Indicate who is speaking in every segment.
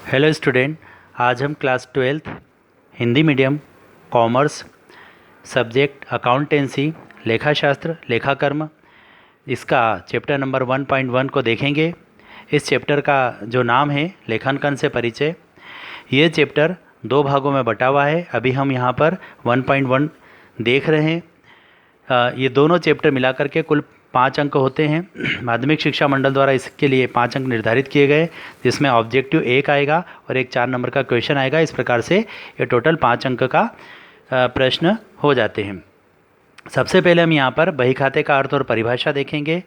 Speaker 1: Hello student, आज हम class 12th Hindi medium commerce subject accountancy लेखाशास्त्र लेखाकर्म इसका चैप्टर नंबर 1.1 को देखेंगे। इस चैप्टर का जो नाम है लेखांकन से परिचय। ये चैप्टर दो भागों में बटा हुआ है। अभी हम यहाँ पर 1.1 देख रहे हैं। ये दोनों चैप्टर मिलाकर के कुल 5 अंक होते हैं। माध्यमिक शिक्षा मंडल द्वारा इसके लिए 5 अंक निर्धारित किए गए, जिसमें ऑब्जेक्टिव 1 आएगा और एक 4 नंबर का क्वेश्चन आएगा। इस प्रकार से ये टोटल 5 अंक का प्रश्न हो जाते हैं। सबसे पहले हम यहाँ पर बही खाते का अर्थ और परिभाषा देखेंगे।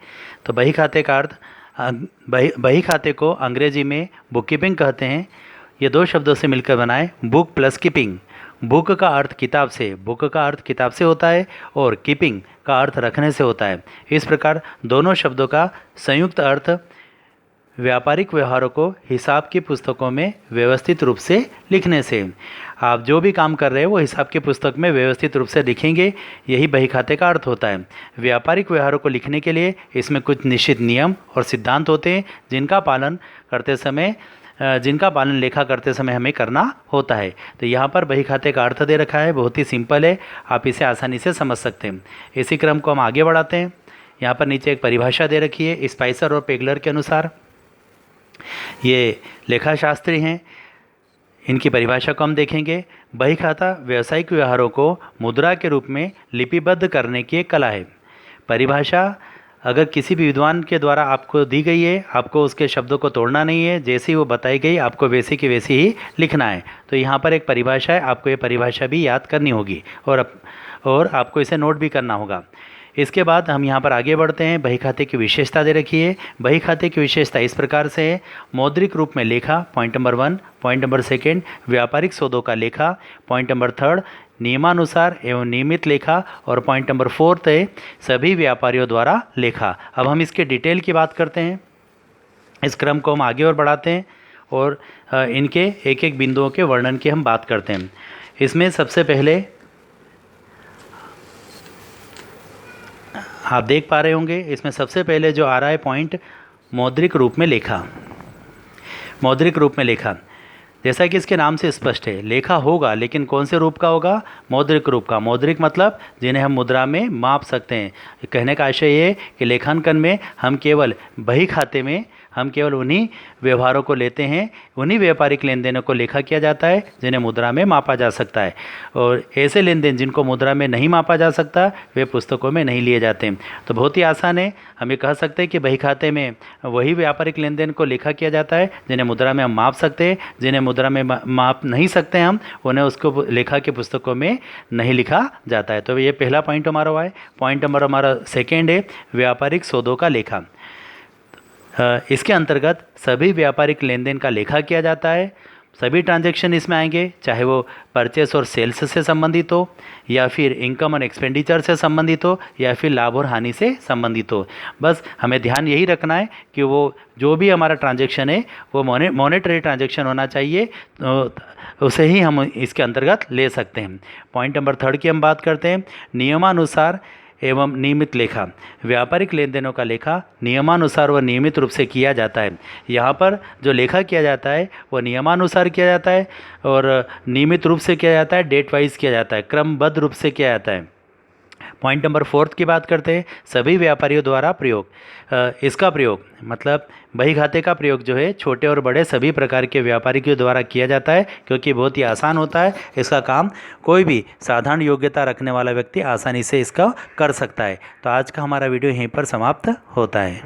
Speaker 1: तो बही खाते का अर्थ, बही खाते को अंग्रेजी में बुक कीपिंग कहते हैं। ये दो शब्दों से मिलकर बनाए बुक प्लस कीपिंग। बुक का अर्थ किताब से, बुक का अर्थ किताब से होता है और कीपिंग का अर्थ रखने से होता है। इस प्रकार दोनों शब्दों का संयुक्त अर्थ व्यापारिक व्यवहारों को हिसाब की पुस्तकों में व्यवस्थित रूप से लिखने से। आप जो भी काम कर रहे हैं वो हिसाब की पुस्तक में व्यवस्थित रूप से लिखेंगे, यही बही खाते का अर्थ होता है। व्यापारिक व्यवहारों को लिखने के लिए इसमें कुछ निश्चित नियम और सिद्धांत होते हैं, जिनका पालन लेखा करते समय हमें करना होता है। तो यहाँ पर बही खाते का अर्थ दे रखा है, बहुत ही सिंपल है, आप इसे आसानी से समझ सकते हैं। इसी क्रम को हम आगे बढ़ाते हैं। यहाँ पर नीचे एक परिभाषा दे रखी है स्पाइसर और पेगलर के अनुसार। ये लेखाशास्त्री हैं, इनकी परिभाषा को हम देखेंगे। बही खाता व्यावसायिक व्यवहारों को मुद्रा के रूप में लिपिबद्ध करने की एक कला है। परिभाषा अगर किसी भी विद्वान के द्वारा आपको दी गई है, आपको उसके शब्दों को तोड़ना नहीं है, जैसी वो बताई गई आपको वैसी की वैसी ही लिखना है। तो यहाँ पर एक परिभाषा है, आपको ये परिभाषा भी याद करनी होगी और आपको इसे नोट भी करना होगा। इसके बाद हम यहाँ पर आगे बढ़ते हैं। बही खाते की विशेषता दे रखी है। बही खाते की विशेषता इस प्रकार से है। मौद्रिक रूप में लेखा, पॉइंट नंबर 1। पॉइंट नंबर 2, व्यापारिक सौदों का लेखा। पॉइंट नंबर 3, नियमानुसार एवं नियमित लेखा। और पॉइंट नंबर 4 है सभी व्यापारियों द्वारा लेखा। अब हम इसके डिटेल की बात करते हैं। इस क्रम को हम आगे और बढ़ाते हैं और इनके एक एक बिंदुओं के वर्णन की हम बात करते हैं। इसमें सबसे पहले आप देख पा रहे होंगे, इसमें सबसे पहले जो आ रहा है पॉइंट, मौद्रिक रूप में लेखा। मौद्रिक रूप में लेखा, जैसा कि इसके नाम से स्पष्ट है, लेखा होगा, लेकिन कौन से रूप का होगा? मौद्रिक रूप का। मौद्रिक मतलब जिन्हें हम मुद्रा में माप सकते हैं। कहने का आशय ये है कि लेखांकन में हम केवल बही खाते में हम केवल उन्हीं व्यवहारों को लेते हैं, उन्हीं व्यापारिक लेन देनों को लेखा किया जाता है जिन्हें मुद्रा में मापा जा सकता है। और ऐसे लेन देन जिनको मुद्रा में नहीं मापा जा सकता, वे पुस्तकों में नहीं लिए जाते। तो बहुत ही आसान है, हम ये कह सकते हैं कि बही खाते में वही व्यापारिक लेन देन को लेखा किया जाता है जिन्हें मुद्रा में हम माप सकते हैं। जिन्हें मुद्रा में माप नहीं सकते हम, उन्हें उसको लेखा की पुस्तकों में नहीं लिखा जाता है। तो ये पहला पॉइंट हमारा हुआ है। पॉइंट नंबर हमारा 2 है व्यापारिक सौदों का लेखा। इसके अंतर्गत सभी व्यापारिक लेन देन का लेखा किया जाता है। सभी ट्रांजैक्शन इसमें आएंगे, चाहे वो परचेस और सेल्स से संबंधित हो, या फिर इनकम और एक्सपेंडिचर से संबंधित हो, या फिर लाभ और हानि से संबंधित हो। बस हमें ध्यान यही रखना है कि वो जो भी हमारा ट्रांजैक्शन है वो मॉनेटरी ट्रांजैक्शन होना चाहिए, तो उसे ही हम इसके अंतर्गत ले सकते हैं। पॉइंट नंबर 3 की हम बात करते हैं, नियमानुसार एवं नियमित लेखा। व्यापारिक लेन देनों का लेखा नियमानुसार व नियमित रूप से किया जाता है। यहाँ पर जो लेखा किया जाता है वो नियमानुसार किया जाता है और नियमित रूप से किया जाता है, डेट वाइज किया जाता है, क्रमबद्ध रूप से किया जाता है। पॉइंट नंबर 4 की बात करते हैं, सभी व्यापारियों द्वारा प्रयोग। इसका प्रयोग मतलब बही खाते का प्रयोग जो है छोटे और बड़े सभी प्रकार के व्यापारियों द्वारा किया जाता है, क्योंकि बहुत ही आसान होता है। इसका काम कोई भी साधारण योग्यता रखने वाला व्यक्ति आसानी से इसका कर सकता है। तो आज का हमारा वीडियो यहीं पर समाप्त होता है।